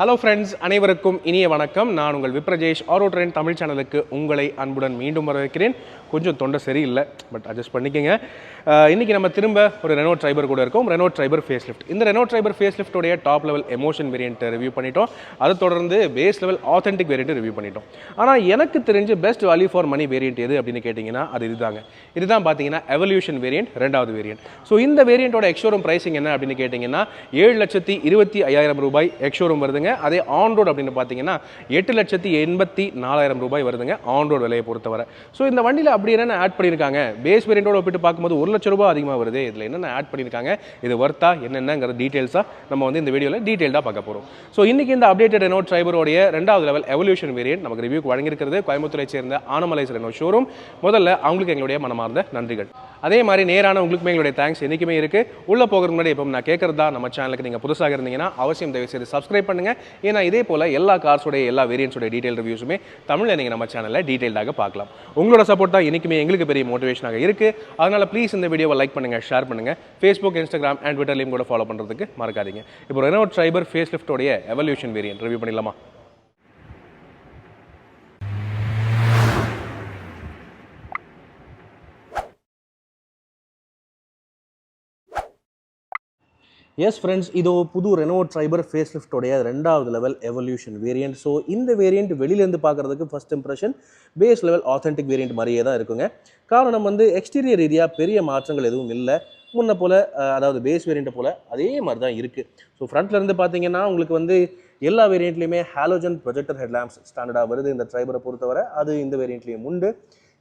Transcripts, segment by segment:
Hello friends, அனைவருக்கும் இனிய வணக்கம். நான் உங்கள் விப்ரஜேஷ் ஆரோ ட்ரெண்ட் தமிழ் சேனலுக்கு உங்களை அன்புடன் மீண்டும் வரவேற்கிறேன். கொஞ்சம் தொண்டை சரியில்லை, பட் அட்ஜஸ்ட் பண்ணிக்கங்க. இன்றைக்கி நம்ம திரும்ப ஒரு ரெனோ ட்ரைபர் கூட இருக்கோம். Renault Triber facelift. இந்த ரெனோ ட்ரைபர் ஃபேஸ் லிஃப்டோடைய top level emotion variant review பண்ணிட்டோம். அதை தொடர்ந்து base level authentic variant review பண்ணிட்டோம். ஆனால் எனக்கு தெரிஞ்சு best value for money variant எது அப்படின்னு கேட்டிங்கன்னா அது இதுதான் பார்த்தீங்கன்னா எவல்யூஷன் வேரியன்ட், ரெண்டாவது வேரியன்ட். ஸோ இந்த வேரியண்ட்டோட எக்ஷோரூம் ப்ரைசிங் என்ன அப்படின்னு கேட்டிங்கன்னா 7,25,000 ரூபாய் எக்ஷோரூம் வருதுங்க. அதே ஆன் ரோட் அப்படின்னு பார்த்தீங்கன்னா 8,84,000 ரூபாய் வருதுங்க ஆன் ரோட் விலையை பொறுத்தவரை. ஸோ இந்த வண்டியில் அப்படி என்னென்ன ஆட் பண்ணியிருக்காங்க, பேஸ் வேரியண்டோட ஒப்பிட்டு பார்க்கும்போது 1 லட்ச ரூபாய் அதிகமாக வருது. இதில் என்னென்ன ஆட் பண்ணியிருக்காங்க, இது வர்த்தா என்னென்னங்கிற டீட்டெயில்ஸாக நம்ம வந்து இந்த வீடியோவில் டீட்டெயில்டாக பார்க்க போகிறோம். ஸோ இன்றைக்கி இந்த அப்டேட்டட் ரெனோ ட்ரைபரோடைய ரெண்டாவது லெவல் எவல்யூஷன் வேரியன்ட் நமக்கு ரிவ்யூக்கு வழங்கியிருக்கிறது கோயம்புத்தூரை சேர்ந்த ஆனமலைஸ் ரெனோ ஷோரூம். முதல்ல அவங்களுக்கு எங்களுடைய மனமார்ந்த நன்றிகள். அதே மாதிரி நேரான உங்களுக்குமே எங்களுடைய தேங்க்ஸ் என்றைக்குமே இருக்குது. உள்ளே போகிறதுக்கு முன்னாடி இப்போ நான் கேட்குறது தான், நம்ம சேனலுக்கு நீங்கள் புதுசாக இருந்தீங்கன்னா அவசியம் தயவுசெய்து சப்ஸ்கிரைப் பண்ணுங்கள். ஏன்னா இதே போல் எல்லா கார்ஸோடைய எல்லா வேரியன்ட்ஸோட டீட்டெயில் ரிவ்யூஸுமே தமிழில் நீங்கள் நம்ம சேனலில் டீட்டெயில்டாக பார்க்கலாம். உங்களோட சப்போர்ட் தான் என்றைக்குமே எங்களுக்கு பெரிய மோட்டிவேஷனாக இருக்குது. அதனால் ப்ளீஸ் இந்த வீடியோவை லைக் பண்ணுங்கள், ஷேர் பண்ணுங்கள். ஃபேஸ்புக், இன்ஸ்டாகிராம் அண்ட் ட்விட்டர்லையும் கூட ஃபாலோ பண்ணுறதுக்கு மறக்காதீங்க. இப்போ ரெனோ ட்ரைபர் ஃபேஸ் லிஃப்டோடைய எவல்யூஷன் வேரியன்ட் ரிவ்யூ பண்ணிடலாமா? எஸ் ஃப்ரெண்ட்ஸ், இதோ புது ரெனோ ட்ரைபர் ஃபேஸ் லிஃப்டோடைய ரெண்டாவது லெவல் எவல்யூஷன் வேரியன்ட். ஸோ இந்த வேரியன்ட் வெளியிலேருந்து பார்க்குறதுக்கு first impression base level authentic variant மாதிரியே தான் இருக்குங்க. காரணம் வந்து எக்ஸ்டீரியர் ரீதியாக பெரிய மாற்றங்கள் எதுவும் இல்லை. முன்ன போல், அதாவது பேஸ் வேரியண்ட்டை போல் அதே மாதிரி தான் இருக்குது. ஸோ ஃப்ரண்ட்லேருந்து பார்த்தீங்கன்னா உங்களுக்கு வந்து எல்லா வேரியண்ட்லேயுமே ஹாலோஜன் ப்ரொஜெக்டர் ஹெட்லாம்ப்ஸ் ஸ்டாண்டர்டாக வருது இந்த ட்ரைபரை பொறுத்தவரை. அது இந்த வேரியண்ட்லேயும் உண்டு.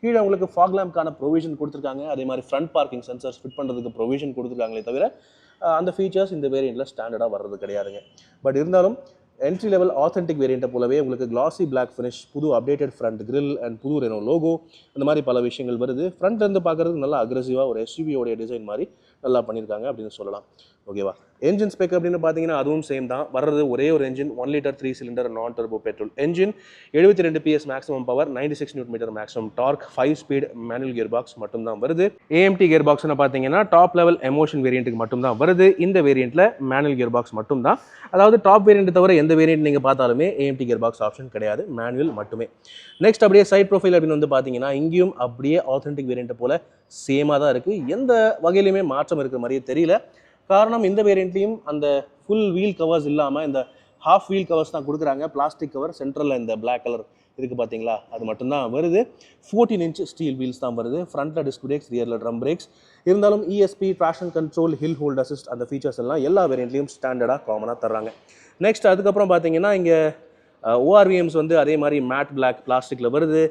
கீழே உங்களுக்கு ஃபாக் லேம்ப்கான ப்ரொவிஷன் கொடுத்துருக்காங்க. அதே மாதிரி ஃப்ரண்ட் பார்க்கிங் சென்சர்ஸ் ஃபிட் பண்ணுறதுக்கு ப்ரொவிஷன் கொடுத்துருக்காங்களே தவிர அந்த ஃபீச்சர்ஸ் இந்த வேரியண்ட்டில் ஸ்டாண்டர்டாக வர்றது கிடையாதுங்க. பட் இருந்தாலும் என்ட்ரி லெவல் ஆத்தென்டிக் வேரியண்ட்டை போலவே உங்களுக்கு கிளாசி பிளாக் ஃபினிஷ், புது அப்டேட்டட் ஃப்ரண்ட் கிரில் அண்ட் புது ரெனோ லோகோ, அந்த மாதிரி பல விஷயங்கள் வருது. ஃப்ரண்ட்லேருந்து பார்க்குறதுக்கு நல்லா அக்ரெசிவாக ஒரு எஸ்யூவியோடைய டிசைன் மாதிரி நல்லா பண்ணியிருக்காங்க அப்படின்னு சொல்லலாம். ஓகேவா? என்ஜின் ஸ்பெக் அப்படின்னு பார்த்தீங்கன்னா அதுவும் சேம் தான். வர்றது ஒரே ஒரு என்ஜின், 1 லிட்டர் 3 சிலிண்டர் நான் turbo petrol engine, 72 PS maximum power, 96 Nm maximum dark, 5 speed manual gear box மட்டும் தான் வருது. AMT கியர் பாக்ஸ்னு பார்த்தீங்கன்னா டாப் லெவல் எமோஷன் வேரியண்ட்டுக்கு மட்டும் தான் வருது. இந்த வேரியண்ட்டில் மேனுவல் கியர் பாக்ஸ் மட்டும் தான். அதாவது டாப் வேரியண்ட் தவிர எந்த வேரியண்ட் நீங்கள் பார்த்தாலுமே AMT கியர் பாக்ஸ் ஆப்ஷன் கிடையாது, மேனுவல் மட்டுமே. நெக்ஸ்ட் அப்படியே சைட் ப்ரொஃபைல் அப்படின்னு வந்து பார்த்தீங்கன்னா இங்கேயும் அப்படியே ஆத்தென்டிக் வேரியண்ட்டை போல சேமாக தான் இருக்குது. எந்த வகையிலுமே மாற்றம் இருக்கிற மாதிரியே தெரியல. காரணம் இந்த வேரியண்ட்லையும் அந்த ஃபுல் வீல் கவர்ஸ் இல்லாமல் இந்த ஹாஃப் வீல் கவர்ஸ் தான் கொடுக்குறாங்க. பிளாஸ்டிக் கவர் சென்ட்ரலில் இந்த பிளாக் கலர் இதுக்கு பார்த்தீங்களா, அது மட்டும்தான் வருது. 14 இன்ச் ஸ்டீல் வீல்ஸ் தான் வருது. ஃப்ரண்ட்டில் டிஸ்க் பிரேக்ஸ், ரியரில் ட்ரம் பிரேக்ஸ். இருந்தாலும் ESP, traction control, hill hold assist அந்த ஃபீச்சர்ஸ் எல்லாம் எல்லா வேரியண்ட்லையும் ஸ்டாண்டர்டாக காமனாக தர்றாங்க. நெக்ஸ்ட் அதுக்கப்புறம் பார்த்தீங்கன்னா இங்கே ORVMs வந்து அதே மாதிரி மேட் பிளாக் பிளாஸ்டிக்கில் வருது.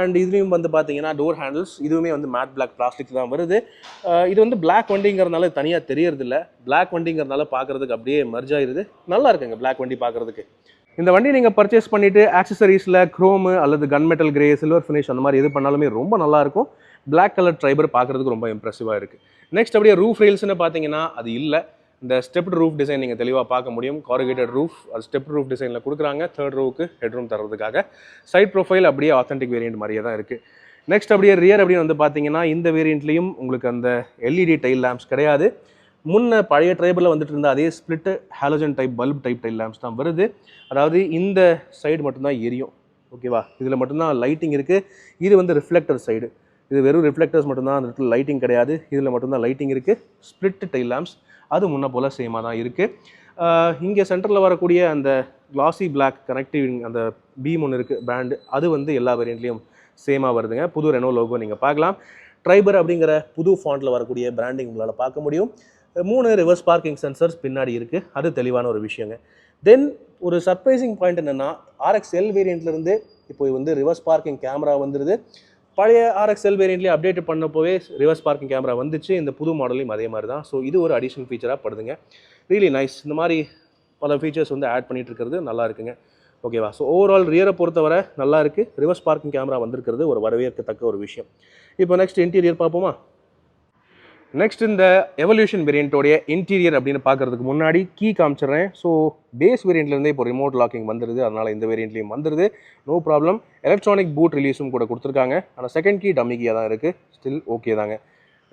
அண்ட் இதுலேயும் வந்து பார்த்தீங்கன்னா டோர் ஹேண்டில்ஸ் இதுவுமே வந்து மேட் பிளாக் பிளாஸ்டிக் தான் வருது. இது வந்து பிளாக் வண்டிங்கிறதுனால தனியாக தெரியறதில்ல. பிளாக் வண்டிங்கிறதுனால பார்க்குறதுக்கு அப்படியே மர்ஜ் ஆயிருது. நல்லா இருக்குங்க பிளாக் வண்டி பார்க்குறதுக்கு. இந்த வண்டி நீங்கள் பர்ச்சேஸ் பண்ணிவிட்டு ஆக்சசரிஸில் க்ரோமு அல்லது gun metal grey, silver finish அந்த மாதிரி எது பண்ணாலுமே ரொம்ப நல்லாயிருக்கும். பிளாக் கலர் ட்ரைபர் பார்க்குறதுக்கு ரொம்ப இம்ப்ரெசிவாக இருக்குது. நெக்ஸ்ட் அப்படியே ரூஃப் ரெயில்ஸ்னு பார்த்தீங்கன்னா அது இல்லை. இந்த ஸ்டெப்டு ரூஃப் டிசைன் நீங்கள் தெளிவாக பார்க்க முடியும். கார்ருகேட்டட் ரூஃப், அது ஸ்டெப்டு ரூஃப் டிசைனில் கொடுக்குறாங்க தேர்ட் ரோவுக்கு ஹெட்ரூம் தர்றதுக்காக. சைட் ப்ரொஃபைல் அப்படியே ஆத்தென்டிக் வேரியண்ட் மாதிரியே தான் இருக்குது. நெக்ஸ்ட் அப்படியே ரியர் அப்படின்னு வந்து பார்த்தீங்கன்னா இந்த வேரியண்ட்லேயும் உங்களுக்கு அந்த LED டைல் லேம்ப்ஸ் கிடையாது. முன்ன பழைய ட்ரைபரில் வந்துட்டு இருந்த அதே split halogen type bulb type tail lamps தான் வருது. அதாவது இந்த சைடு மட்டும்தான் எரியும். ஓகேவா? இதில் மட்டும்தான் லைட்டிங் இருக்குது. இது வந்து ரிஃப்ளெக்டர் சைடு. இது வெறும் ரிஃப்ளெக்டர்ஸ் மட்டும்தான், அந்த இடத்துல லைட்டிங் கிடையாது. இதில் மட்டும்தான் லைட்டிங் இருக்குது. ஸ்பிளிட் டைல் லேம்ப்ஸ் அது முன்ன போல் சேமாக தான் இருக்குது. இங்கே சென்டரில் வரக்கூடிய அந்த கிளாசி பிளாக் கனெக்டிவ் அந்த பீம் ஒன்று இருக்குது பேண்டு, அது வந்து எல்லா வேரியண்ட்லேயும் சேமாக வருதுங்க. புது ரெனோ லோகோ நீங்கள் பார்க்கலாம். ட்ரைபர் அப்படிங்கிற புது ஃபாண்ட்டில் வரக்கூடிய பிராண்டிங் உங்களால் பார்க்க முடியும். 3 ரிவர்ஸ் பார்க்கிங் சென்சர்ஸ் பின்னாடி இருக்குது. அது தெளிவான ஒரு விஷயங்க. தென் ஒரு சர்ப்ரைசிங் பாயிண்ட் என்னென்னா RXL வேரியண்ட்லேருந்து இப்போ வந்து ரிவர்ஸ் பார்க்கிங் கேமரா வந்துடுது. பழைய RXL வேரியண்ட்லேயே அப்டேட் பண்ணப்போவே ரிவர்ஸ் பார்க்கிங் கேமரா வந்துச்சு. இந்த புது மாடலையும் அதே மாதிரி தான். ஸோ இது ஒரு அடிஷனல் ஃபீச்சராக படுதுங்க. Really nice. இந்த மாதிரி பல ஃபீச்சர்ஸ் வந்து ஆட் பண்ணிட்டு இருக்கிறது நல்லா இருக்குங்க. ஓகேவா? ஸோ ஓவரால் ரியரை பொறுத்தவரை நல்லா இருக்குது. ரிவர்ஸ் பார்க்கிங் கேமரா வந்திருக்கிறது ஒரு வரவேற்கத்தக்க ஒரு விஷயம். இப்போ நெக்ஸ்ட் இன்டீரியர் பார்ப்போமா? நெக்ஸ்ட் இந்த எவல்யூஷன் வேரியண்ட்டோடைய இன்டீரியர் அப்படின்னு பார்க்குறதுக்கு முன்னாடி கீ காமிச்சிடுறேன். ஸோ பேஸ் வேரியண்ட்லேருந்தே இப்போ ரிமோட் லாக்கிங் வந்துடுது. அதனால் இந்த வேரியண்ட்லேயும் வந்துடுது, நோ ப்ராப்ளம். எலக்ட்ரானிக் பூட் ரிலீஸும் கூட கொடுத்துருக்காங்க. ஆனால் செகண்ட் கீ டம்மி கீயாக தான் இருக்குது. ஸ்டில் ஓகே தாங்க.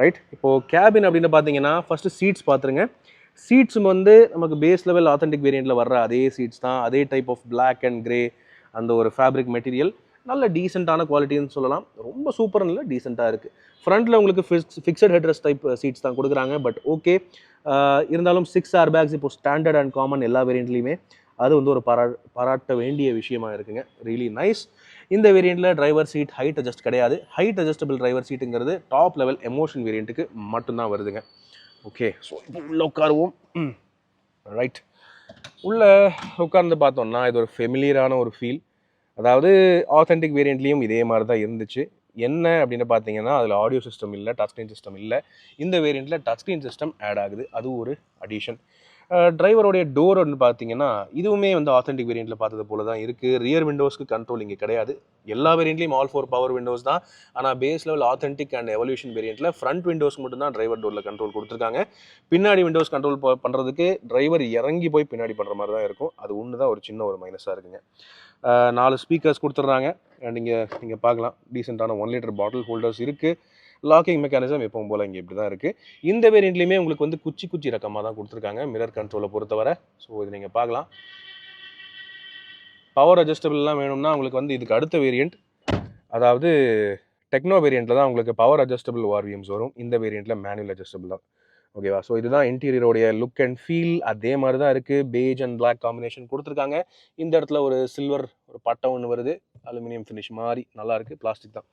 ரைட். இப்போது கேபின் அப்படின்னு பார்த்தீங்கன்னா ஃபஸ்ட்டு சீட்ஸ் பார்த்துருங்க. சீட்ஸும் வந்து நமக்கு பேஸ் லெவல் ஆத்தென்டிக் வேரியண்ட்டில் வர்ற அதே சீட்ஸ் தான், அதே type of black and grey அந்த ஒரு ஃபேப்ரிக் மெட்டீரியல். நல்ல டீசெண்டான குவாலிட்டின்னு சொல்லலாம். ரொம்ப சூப்பர்னு இல்லை, டீசெண்டாக இருக்குது. ஃப்ரண்ட்டில் உங்களுக்கு ஃபிக்ஸட் ஹெட்ரஸ் டைப் சீட்ஸ் தான் கொடுக்குறாங்க. பட் ஓகே, இருந்தாலும் 6 ஏர் பேக்ஸ் இப்போ ஸ்டாண்டர்ட் அண்ட் காமன் எல்லா வேரியண்ட்லையுமே. அது வந்து ஒரு பாராட்ட வேண்டிய விஷயமா இருக்குங்க. Really nice. இந்த வேரியண்ட்டில் டிரைவர் சீட் ஹைட் அட்ஜஸ்ட் கிடையாது. ஹைட் அட்ஜஸ்டபிள் டிரைவர் சீட்டுங்கிறது டாப் லெவல் எமோஷன் வேரியண்ட்டுக்கு மட்டும்தான் வருதுங்க. ஓகே, ஸோ இப்போ உள்ளே உட்காருவோம். ரைட், உள்ளே உட்கார்ந்து பார்த்தோம்னா இது ஒரு ஃபெமிலியரான ஒரு ஃபீல். அதாவது ஆத்தென்டிக் வேரியண்ட்லேயும் இதே மாதிரி தான் இருந்துச்சு. என்ன அப்படின்னு பார்த்தீங்கன்னா அதில் ஆடியோ சிஸ்டம் இல்லை, டச் ஸ்க்ரீன் சிஸ்டம் இல்லை. இந்த வேரியண்ட்டில் டச் ஸ்க்ரீன் சிஸ்டம் ஆட் ஆகுது. அது ஒரு அடிஷன். டிரைவருடைய டோர் வந்து பார்த்தீங்கன்னா இதுவுமே வந்து ஆத்தென்டிக் வேரியண்ட்டில் பார்த்தது போல தான் இருக்குது. ரியர் விண்டோஸ்க்கு கண்ட்ரோல் இங்கே கிடையாது. எல்லா வேரியண்ட்லையும் ஆல் 4 பவர் விண்டோஸ் தான். ஆனால் base level authentic and evolution வேரியண்ட்டில் ஃப்ரண்ட் விண்டோஸ் மட்டும் தான் டிரைவர் டோரில் கண்ட்ரோல் கொடுத்துருக்காங்க. பின்னாடி விண்டோஸ் கண்ட்ரோல் பண்ணுறதுக்கு டிரைவர் இறங்கி போய் பின்னாடி பண்ணுற மாதிரி தான் இருக்கும். அது ஒன்று தான் ஒரு சின்ன ஒரு மைனஸாக இருக்குங்க. 4 ஸ்பீக்கர்ஸ் கொடுத்துட்றாங்க. அண்ட் நீங்கள் பார்க்கலாம் டீசெண்டான 1 லிட்டர் பாட்டில் ஹோல்டர்ஸ் இருக்குது. லாக்கிங் மெக்கானிசம் எப்பவும் போல் இங்கே இப்படி தான் இருக்குது. இந்த வேரியண்ட்லேயுமே உங்களுக்கு வந்து குச்சி ரக்கமாக தான் கொடுத்துருக்காங்க மிரர் கண்ட்ரோலை பொறுத்தவரை. ஸோ இது நீங்கள் பார்க்கலாம். பவர் அட்ஜஸ்டபிள்லாம் வேணும்னா உங்களுக்கு வந்து இதுக்கு அடுத்த வேரியண்ட், அதாவது டெக்னோ வேரியண்ட்டில் தான் உங்களுக்கு பவர் அட்ஜஸ்டபிள் வார்வியம்ஸ் வரும். இந்த வேரியண்ட்டில் மேனுவல் அட்ஜஸ்டபிள் தான். ஓகேவா? ஸோ இதுதான் இன்டீரியரோடைய லுக் அண்ட் ஃபீல். அதே மாதிரி தான் இருக்குது. பேஜ் அண்ட் பிளாக் காம்பினேஷன் கொடுத்துருக்காங்க. இந்த இடத்துல ஒரு சில்வர் ஒரு பட்டம் ஒன்று வருது. அலுமினியம் ஃபினிஷ் மாதிரி நல்லாயிருக்கு. பிளாஸ்டிக் தான்.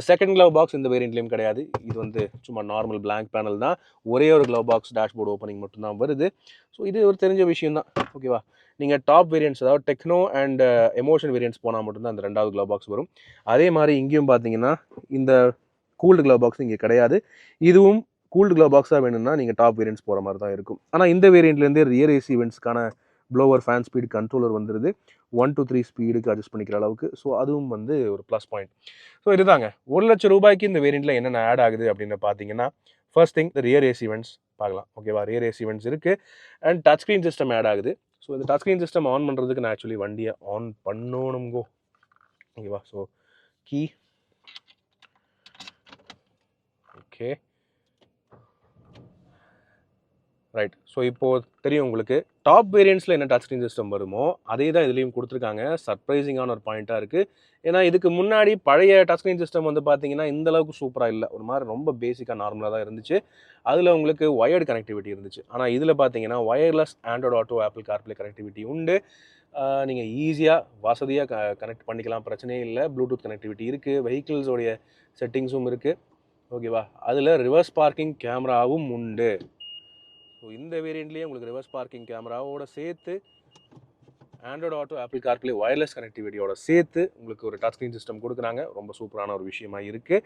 செகண்ட் க்ளவ் பாக்ஸ் இந்த வேரியண்ட்லேயும் கிடையாது. இது வந்து சும்மா நார்மல் பிளாங்க் பேனல் தான். ஒரே ஒரு க்ளவ் பாக்ஸ் டேஷ்போர்டு ஓப்பனிங் மட்டும்தான் வருது. ஸோ இது ஒரு தெரிஞ்ச விஷயம் தான். ஓகேவா? நீங்கள் டாப் வேரியன்ட்ஸ், அதாவது டெக்னோ அண்ட் எமோஷன் வேரியன்ட்ஸ் போனால் மட்டும்தான் அந்த 2வது க்ளவ் பாக்ஸ் வரும். அதே மாதிரி இங்கேயும் பார்த்தீங்கன்னா இந்த கூல்டு க்ளவ் பாக்ஸ் இங்கே கிடையாது. இதுவும் கூல்டு க்ளவ் பாக்ஸாக வேணும்னா நீங்கள் டாப் வேரியன்ட்ஸ் போகிற மாதிரி தான் இருக்கும். ஆனால் இந்த வேரியண்ட்லேருந்தே ரியர் ஏசி வெண்ட்ஸ்க்கான ப்ளோவர் ஃபேன் ஸ்பீடு கண்ட்ரோலர் வந்துடுது. 1 to 3 ஸ்பீடுக்கு அட்ஜஸ்ட் பண்ணிக்கிற அளவுக்கு. ஸோ அதுவும் வந்து ஒரு ப்ளஸ் பாயிண்ட். ஸோ இதுதாங்க, 1 லட்சம் ரூபாய்க்கு இந்த வேரியண்ட்டில் என்னென்ன ஆட் ஆகுது அப்படின்னு பார்த்தீங்கன்னா, first thing rear AC vents பார்க்கலாம். ஓகேவா? ரியர் ஏசி வெண்ட்ஸ் இருக்குது. And touch screen system add ஆகுது. ஸோ இந்த டச் ஸ்க்ரீன் சிஸ்டம் ஆன் பண்ணுறதுக்கு நான் ஆக்சுவலி வண்டியை ஆன் பண்ணணுங்கோ. ஓகேவா? So key, okay right. So இப்போது தெரியும் உங்களுக்கு டாப் வேரியண்ட்ஸில் என்ன டச் ஸ்க்ரீன் சிஸ்டம் வருமோ அதே தான் இதுலேயும் கொடுத்துருக்காங்க. சர்ப்ரைசிங்கான ஒரு பாயிண்ட்டாக இருக்குது. ஏன்னா இதுக்கு முன்னாடி பழைய டச் ஸ்க்ரீன் சிஸ்டம் வந்து பார்த்தீங்கன்னா இந்த அளவுக்கு சூப்பராக இல்லை. ஒரு மாதிரி ரொம்ப பேசிக்காக நார்மலாக தான் இருந்துச்சு. அதில் உங்களுக்கு ஒயர்டு கனெக்டிவிட்டி இருந்துச்சு. ஆனால் இதில் பார்த்தீங்கன்னா wireless Android auto, Apple CarPlay connectivity உண்டு. நீங்கள் ஈஸியாக வசதியாக கனெக்ட் பண்ணிக்கலாம், பிரச்சனையே இல்லை. ப்ளூடூத் கனெக்டிவிட்டி இருக்குது. வெஹிக்கிள்ஸோடைய செட்டிங்ஸும் இருக்குது. ஓகேவா? அதில் ரிவர்ஸ் பார்க்கிங் கேமராவும் உண்டு. ஸோ இந்த வேரியண்ட்லேயே உங்களுக்கு ரிவர்ஸ் பார்க்கிங் கேமராவோட சேர்த்து Android auto, Apple CarPlay wireless கனெக்டிவிட்டியோட சேர்த்து உங்களுக்கு ஒரு டச் ஸ்க்ரீன் சிஸ்டம் கொடுக்குறாங்க. ரொம்ப சூப்பரான ஒரு விஷயமா இருக்குது.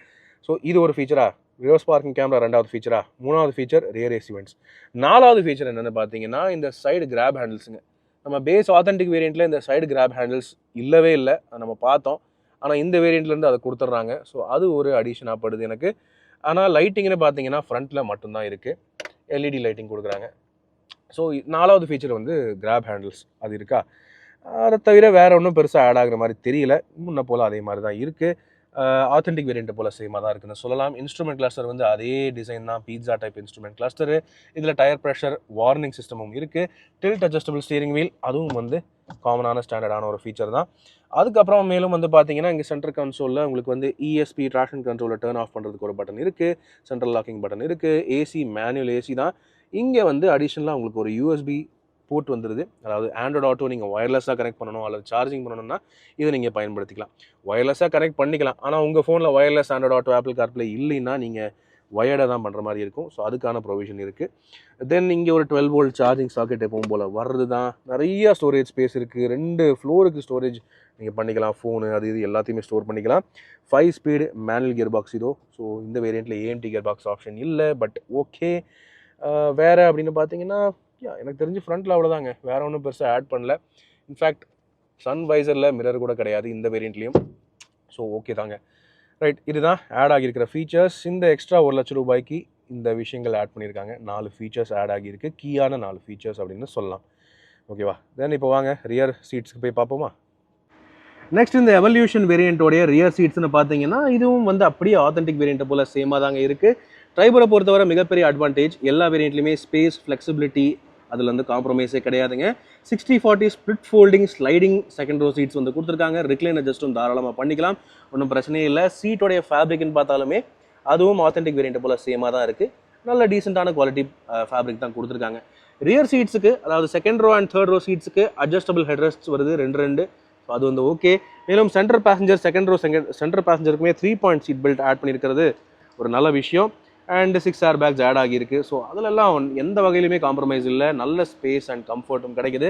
ஸோ இது ஒரு ஃபீச்சரா? ரிவர்ஸ் பார்க்கிங் கேமரா 2வது ஃபீச்சரா? 3வது ஃபீச்சர் ரியர் ஏசி வெண்ட்ஸ். 4வது ஃபீச்சர் என்னென்னு பார்த்தீங்கன்னா இந்த சைடு கிராப் ஹேண்டில்ஸுங்க. நம்ம பேஸ் ஆத்தென்டிக் வேரியண்ட்டில் இந்த சைடு கிராப் ஹேண்டில்ஸ் இல்லவே இல்லை, அதை நம்ம பார்த்தோம். ஆனால் இந்த வேரியண்ட்லேருந்து அதை கொடுத்துட்றாங்க. ஸோ அது ஒரு அடிஷனாக படுது எனக்கு. ஆனால் லைட்டிங்னு பார்த்தீங்கன்னா ஃப்ரண்ட்டில் மட்டும்தான் இருக்குது. எல்இடி லைட்டிங் கொடுக்குறாங்க. ஸோ 4வது ஃபீச்சர் வந்து கிராப் ஹேண்டில்ஸ் அது இருக்கா. அதை தவிர வேறு ஒன்றும் பெருசாக ஆட் ஆகிற மாதிரி தெரியல. முன்ன போல் அதே மாதிரி தான் இருக்குது. ஆத்தென்டிக் வேரியண்ட்டை போல் சேமாக தான் இருக்குன்னு சொல்லலாம். இன்ஸ்ட்ருமெண்ட் கிளஸ்டர் வந்து அதே டிசைன் தான், பீட்சா டைப் இன்ஸ்ட்ருமெண்ட் கிளஸ்டரு. இதில் டயர் ப்ரெஷர் வார்னிங் சிஸ்டமும் இருக்குது. டில்ட் அட்ஜஸ்டபிள் ஸ்டீரிங் வீல், அதுவும் வந்து காமனான ஸ்டாண்டர்டான ஒரு ஃபீச்சர் தான். அதுக்கப்புறம் மேலும் வந்து பார்த்தீங்கன்னா இங்கே சென்டர் கன்சோலில் உங்களுக்கு வந்து இஎஸ்பி ட்ராக்ஷன் கண்ட்ரோலில் டர்ன் ஆஃப் பண்ணுறதுக்கு ஒரு பட்டன் இருக்குது. சென்ட்ரல் லாக்கிங் பட்டன் இருக்குது. ஏசி மேனுவல் ஏசி தான். இங்கே வந்து அடிஷ்னலாக உங்களுக்கு ஒரு யூஎஸ்பி போர்ட் வந்துடுது. அதாவது ஆண்ட்ராய்டு ஆட்டோ நீங்கள் ஒயர்லெஸ்ஸாக கனெக்ட் பண்ணணும் அல்லது சார்ஜிங் பண்ணணும்னா இதை நீங்கள் பயன்படுத்திக்கலாம். ஒயர்லெஸ்ஸாக கனெக்ட் பண்ணிக்கலாம். ஆனால் உங்கள் ஃபோனில் wireless Android auto, Apple CarPlay இல்லைன்னா நீங்கள் ஒயர்டாக தான் பண்ணுற மாதிரி இருக்கும். ஸோ அதுக்கான ப்ரொவிஷன் இருக்குது. தென் இங்கே ஒரு 12 வோல்ட் சார்ஜிங் சாக்கெட் எப்பவும் போல் வர்றது தான். நிறைய ஸ்டோரேஜ் ஸ்பேஸ் இருக்குது. 2 ஃப்ளோருக்கு ஸ்டோரேஜ் நீங்கள் பண்ணிக்கலாம். ஃபோனு அது இது எல்லாத்தையுமே ஸ்டோர் பண்ணிக்கலாம். 5 ஸ்பீடு மேனுவல் கியர் பாக்ஸ் இதோ. ஸோ இந்த வேரியண்ட்டில் ஏஎம்டி கியர் பாக்ஸ் ஆப்ஷன் இல்லை. But okay. வேறு அப்படின்னு பார்த்தீங்கன்னா எனக்கு தெரிஞ்சு ஃப்ரண்ட்டில் அவ்வளோதாங்க. வேறு ஒன்றும் பெருசாக ஆட் பண்ணல. இன்ஃபேக்ட் சன் வைசரில் மிரர் கூட கிடையாது இந்த வேரியண்ட்லேயும். ஸோ ஓகே தாங்க. ரைட், இதுதான் ஆட் ஆகியிருக்கிற ஃபீச்சர்ஸ். இந்த எக்ஸ்ட்ரா 1 லட்சம் ரூபாய்க்கு இந்த விஷயங்கள் ஆட் பண்ணியிருக்காங்க. 4 ஃபீச்சர்ஸ் ஆட் ஆகியிருக்கு. கீயான 4 ஃபீச்சர்ஸ் அப்படின்னு சொல்லலாம். ஓகேவா? தென் இப்போ வாங்க ரியர் சீட்ஸ்க்கு போய் பார்ப்போமா. நெக்ஸ்ட் இந்த எவல்யூஷன் வேரியண்ட்டோடைய ரியர் சீட்ஸ்னு பார்த்தீங்கன்னா இதுவும் வந்து அப்படியே ஆத்தென்டிக் வேரியண்ட்டை போல் சேமாக தாங்க இருக்குது. ட்ரைபரை பொறுத்தவரை மிகப்பெரிய அட்வான்டேஜ் எல்லா வேரியண்ட்லையுமே ஸ்பேஸ் ஃப்ளெக்சிபிலிட்டி அதில் வந்து காம்ப்ரமைஸே கிடையாதுங்க. 60/40 split folding sliding second row seats வந்து கொடுத்துருக்காங்க. ரிக்ளைன் அட்ஜஸ்ட்டும் தாராளமாக பண்ணிக்கலாம், ஒன்றும் பிரச்சனையே இல்லை. சீட்டோடைய ஃபேப்ரிக்னு பார்த்தாலுமே அதுவும் ஆத்தென்டிக் வேரியண்ட் போல் சேமாக தான் இருக்குது. நல்ல டீசெண்டான குவாலிட்டி ஃபேப்ரிக் தான் கொடுத்துருக்காங்க. ரியர் சீட்ஸுக்கு, அதாவது second row and third row சீட்ஸுக்கு அட்ஜஸ்டபிள் ஹெட்ரெஸ்ட்ஸ் வருது 2. ஸோ அது வந்து ஓகே. மேலும் centre passenger second row centre பேசஞ்சருக்குமே 3 பாயிண்ட் சீட் பெல்ட் ஆட் பண்ணியிருக்கிறது ஒரு நல்ல விஷயம். அண்ட் 6 ஏர் பேக்ஸ் ஆட் ஆகியிருக்கு. ஸோ அதிலெல்லாம் எந்த வகையிலுமே காம்ப்ரமைஸ் இல்லை, நல்ல ஸ்பேஸ் அண்ட் கம்ஃபர்ட்டும் கிடைக்குது,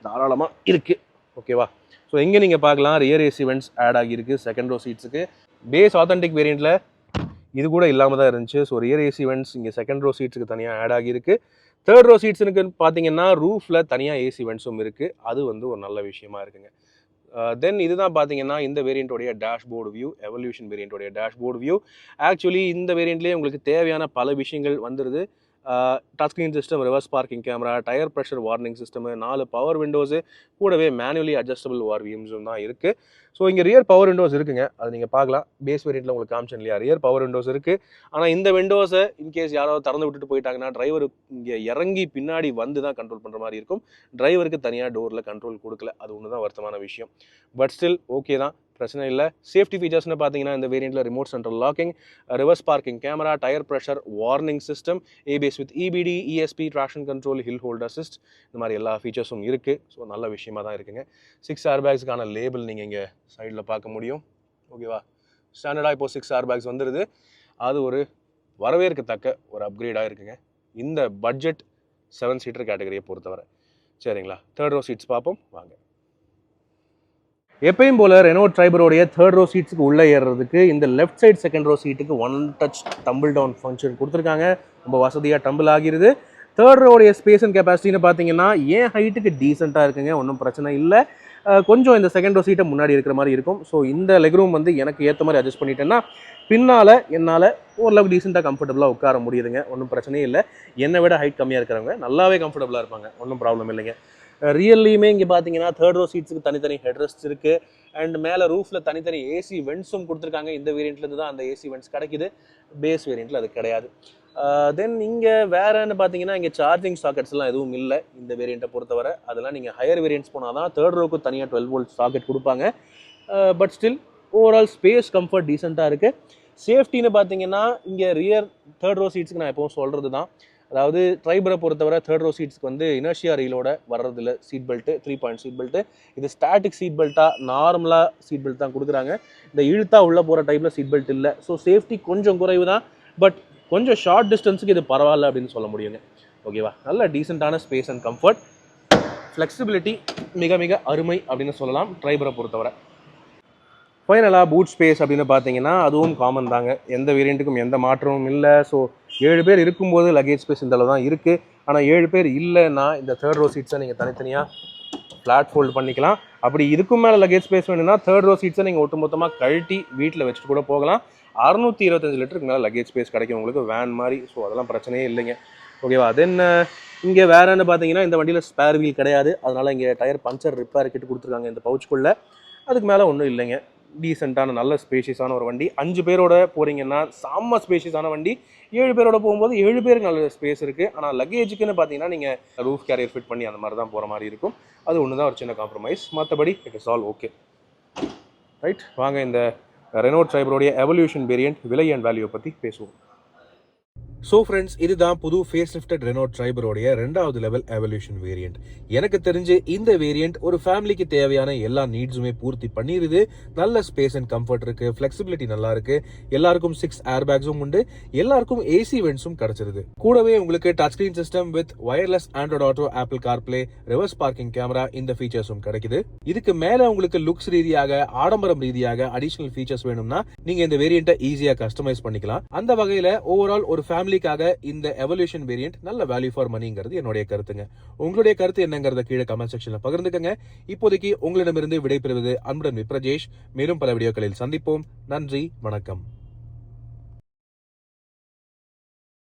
தாராளமாக இருக்குது. ஓகேவா? ஸோ எங்கே நீங்கள் பார்க்கலாம், ரியர் ஏசி வென்ட்ஸ் ஆட் ஆகியிருக்கு செகண்ட் ரோ சீட்ஸுக்கு. பேஸ் ஆத்தென்டிக் வேரியண்ட்டில் இது கூட இல்லாமல் தான் இருந்துச்சு. ஸோ ரியர் ஏசி வென்ட்ஸ் இங்கே செகண்ட் ரோ சீட்ஸுக்கு தனியாக ஆட் ஆகியிருக்கு. தேர்ட் ரோ சீட்ஸுக்கு பார்த்தீங்கன்னா ரூஃபில் தனியாக ஏசி வென்ட்ஸும் இருக்குது. அது வந்து ஒரு நல்ல விஷயமா இருக்குங்க. தென் இதுதான் பார்த்தீங்கன்னா இந்த வேரியண்ட்டோடைய டேஷ்போர்டு வியூ, எவல்யூஷன் வேரியண்ட்டோடைய டேஷ்போர்டு வியூ. ஆக்சுவலி இந்த வேரியண்ட்லேயே உங்களுக்கு தேவையான பல விஷயங்கள் வந்துடுது. Touch screen system, reverse parking camera, tyre pressure warning system, 4 power windows, கூடவே மேனுவலி அட்ஜஸ்டபிள் வார்வியம்ஸும் தான் இருக்குது. ஸோ இங்கே ரியர் பவர் விண்டோஸ் இருக்குங்க, அது நீங்கள் பார்க்கலாம். பேஸ் வேரியண்ட்டில் உங்களுக்கு காமிச்சேன் இல்லையா, ரியர் பவர் விண்டோஸ் இருக்குது. ஆனால் இந்த விண்டோஸை இன்கேஸ் யாராவது திறந்து விட்டுட்டு போயிட்டாங்கன்னா டிரைவர் இங்கே இறங்கி பின்னாடி வந்து தான் கண்ட்ரோல் பண்ணுற மாதிரி இருக்கும். டிரைவருக்கு தனியாக டோரில் கண்ட்ரோல் கொடுக்கல, அது ஒன்று தான் வருத்தமான விஷயம். பட் ஸ்டில் ஓகே தான், பிரச்சனை இல்லை. சேஃப்டி ஃபீச்சர்ஸ்னு பார்த்தீங்கன்னா இந்த வேரியண்ட்டில் remote central locking, reverse parking camera, tyre pressure warning system, ABS with EBD, ESP, traction control, hill hold assist, இந்த மாதிரி எல்லா ஃபீச்சர்ஸும் இருக்குது. ஸோ நல்ல விஷயமா தான் இருக்குங்க. 6 ஏர் பேக்ஸுக்கான லேபிள் நீங்கள் இங்கே சைடில் பார்க்க முடியும். ஓகேவா? ஸ்டாண்டர்டாக இப்போது 6 ஏர் பேக்ஸ் வந்துடுது. அது ஒரு வரவேற்கத்தக்க ஒரு அப்கிரேடாக இருக்குங்க இந்த பட்ஜெட் 7 சீட்டர் கேட்டகரியை பொறுத்தவரை. சரிங்களா? தேர்ட் ரோ சீட்ஸ் பார்ப்போம் வாங்க. எப்பயும் போல் ரெனோ ட்ரைபரோடைய தேர்ட் ரோ சீட்ஸுக்கு உள்ளே ஏறுறதுக்கு இந்த லெஃப்ட் சைட் செகண்ட் ரோ சீட்டுக்கு 1 டச் டம்பிள் டவுன் ஃபங்க்ஷன் கொடுத்துருக்காங்க. ரொம்ப வசதியாக டம்பிள் ஆகிருது. தேர்ட் ரோடைய ஸ்பேஸ் அண்ட் கெப்பாசிட்டின்னு பார்த்தீங்கன்னா ஏன் ஹைட்டுக்கு டீசெண்டாக இருக்குங்க, ஒன்றும் பிரச்சனை இல்லை. கொஞ்சம் இந்த செகண்ட் ரோ சீட்டை முன்னாடி இருக்கிற மாதிரி இருக்கும். ஸோ இந்த லெக் ரூம் வந்து எனக்கு ஏற்ற மாதிரி அட்ஜஸ்ட் பண்ணிட்டேன்னா பின்னால் என்னால் ஓரளவுக்கு டீசெண்டாக கம்ஃபர்டபுளாக உட்கார முடியுதுங்க, ஒன்றும் பிரச்சனையே இல்லை. என்னை விட ஹைட் கம்மியாக இருக்கிறவங்க நல்லாவே கம்ஃபர்டபுளாக இருப்பாங்க, ஒன்றும் ப்ராப்ளம் இல்லைங்க. ரியல்லையுமே இங்கே பார்த்தீங்கன்னா தேர்ட் ரோ சீட்ஸுக்கு தனித்தனி ஹெட்ரெஸ்ட் இருக்குது. அண்ட் மேலே ரூஃபில் தனித்தனி ஏசி வென்ட்ஸும் கொடுத்துருக்காங்க. இந்த வேரியண்ட்லேருந்து தான் அந்த ஏசி வென்ட்ஸ் கிடைக்குது, பேஸ் வேரியண்ட்டில் அது கிடையாது. தென் இங்கே வேறன்னு பார்த்தீங்கன்னா இங்கே சார்ஜிங் சாக்கெட்ஸ்லாம் எதுவும் இல்லை இந்த வேரியண்ட்டை பொறுத்தவரை. அதெல்லாம் நீங்கள் ஹையர் வேரியண்ட்ஸ் போனால் தான் தேர்ட் ரோக்கு தனியாக 12 வோல்ட் சாக்கெட் கொடுப்பாங்க. But still overall space comfort டீசெண்டாக இருக்குது. சேஃப்டின்னு பார்த்தீங்கன்னா இங்கே ரியர் தேர்ட் ரோ சீட்ஸுக்கு நான் எப்பவும் சொல்கிறது தான், அதாவது ட்ரைபரை பொறுத்தவரை தேர்ட் ரோ சீட்ஸ்க்கு வந்து இனர்ஷியா ரீலோட வர்றதில்ல seat belt, 3 point seat belt. இது ஸ்டாட்டிக் சீட் பெல்ட்டாக நார்மலாக சீட் பெல்ட் தான் கொடுக்குறாங்க. இந்த இழுத்தா உள்ளே போகிற டைப்பில் சீட் பெல்ட் இல்லை. ஸோ சேஃப்டி கொஞ்சம் குறைவு தான், பட் கொஞ்சம் ஷார்ட் டிஸ்டன்ஸுக்கு இது பரவாயில்ல அப்படின்னு சொல்ல முடியுங்க. ஓகேவா? நல்ல டீசெண்டான ஸ்பேஸ் அண்ட் கம்ஃபர்ட், ஃப்ளெக்சிபிலிட்டி மிக மிக அருமை அப்படின்னு சொல்லலாம் ட்ரைபரை பொறுத்தவரை. ஃபைனலாக பூட் ஸ்பேஸ் அப்படின்னு பார்த்தீங்கன்னா அதுவும் காமன் தாங்க, எந்த வேரியண்ட்டுக்கும் எந்த மாற்றமும் இல்லை. ஸோ 7 பேர் இருக்கும்போது லக்கேஜ் ஸ்பேஸ் இந்த அளவு தான் இருக்குது. ஆனால் 7 பேர் இல்லைன்னா இந்த தேர்ட் ரோ சீட்ஸை நீங்கள் தனித்தனியாக ஃப்ளாட் ஃபோல்டு பண்ணிக்கலாம். அப்படி இதுக்கும் மேலே லக்கேஜ் ஸ்பேஸ் வேணும்னா தேர்ட் ரோ சீட்ஸை நீங்கள் ஒட்டுமொத்தமாக கழட்டி வீட்டில் வச்சுட்டு கூட போகலாம். 625 லிட்டருக்கு மேலே லக்கேஜ் ஸ்பேஸ் கிடைக்கும் உங்களுக்கு வேன் மாதிரி. ஸோ அதெல்லாம் பிரச்சனையே இல்லைங்க. ஓகேவா? தென் இங்கே வேறன்னு பார்த்தீங்கன்னா இந்த வண்டியில் ஸ்பேர் வீல் கிடையாது, அதனால் இங்கே டயர் பஞ்சர் ரிப்பேர் கிட்ட கொடுத்துருக்காங்க இந்த பவுச்சுக்குள்ளே. அதுக்கு மேலே ஒன்றும் இல்லைங்க. டீசெண்டான நல்ல ஸ்பேஷியஸான ஒரு வண்டி. 5 பேரோட போகிறீங்கன்னா செம்ம ஸ்பேஷியஸான வண்டி. 7 பேரோட போகும்போது 7 பேருக்கு நல்ல ஸ்பேஸ் இருக்குது. ஆனால் லக்கேஜுக்குன்னு பார்த்தீங்கன்னா நீங்கள் ரூஃப் கேரியர் ஃபிட் பண்ணி அந்த மாதிரி தான் போகிற மாதிரி இருக்கும். அது ஒன்று தான் ஒரு சின்ன காம்ப்ரமைஸ், மற்றபடி it is all okay. Right, வாங்க இந்த ரெனோ ட்ரைபரோடைய எவல்யூஷன் வேரியண்ட் விலை அண்ட் வேல்யூ பற்றி பேசுவோம். ஸோ ஃப்ரெண்ட்ஸ், இதுதான் புது ஃபேஸ் லிஃப்டட் ரெனோ ட்ரைபரோடைய 2வது லெவல் எவல்யூஷன் வேரியண்ட். எனக்கு தெரிஞ்சு இந்த வேரியண்ட் ஒரு ஃபேமிலிக்கு தேவையான எல்லா நீட்ஸுமே பூர்த்தி பண்ணிடுது. நல்ல ஸ்பேஸ் அண்ட் கம்ஃபர்ட் இருக்கு, ஃபிளெக்சிபிலிட்டி நல்லா இருக்கு, எல்லாருக்கும் 6 ஏர் பேக்ஸும் உண்டு, எல்லாருக்கும் ஏசி வென்ட்ஸும் கிடைச்சிருது. கூடவே உங்களுக்கு touch screen system with wireless Android auto, apple CarPlay, reverse parking camera இந்த ஃபீச்சர்ஸும் கிடைக்குது. இதுக்கு மேல உங்களுக்கு லுக்ஸ் ரீதியாக, ஆடம்பரம் ரீதியாக அடிஷனல் ஃபீச்சர்ஸ் வேணும்னா நீங்க இந்த வேரியண்ட்டை ஈஸியா கஸ்டமைஸ் பண்ணிக்கலாம். அந்த வகையில ஓவரால் ஒரு ஃபேமிலிக்காக இந்த எவல்யூஷன் வேரியண்ட் நல்ல வேல்யூ ஃபார் மணிங்கிறது என்னுடைய கருத்துங்க. உங்களுடைய கருத்து என்னங்கறத கீழே கமெண்ட் செக்ஷன்ல பகிர்ந்துக்கங்க. இப்போதைக்கு உங்களிடமிருந்து விடைபெறுவது அன்புடன் விப்ரஜேஷ். மேலும் பல வீடியோக்களில் சந்திப்போம். நன்றி, வணக்கம்.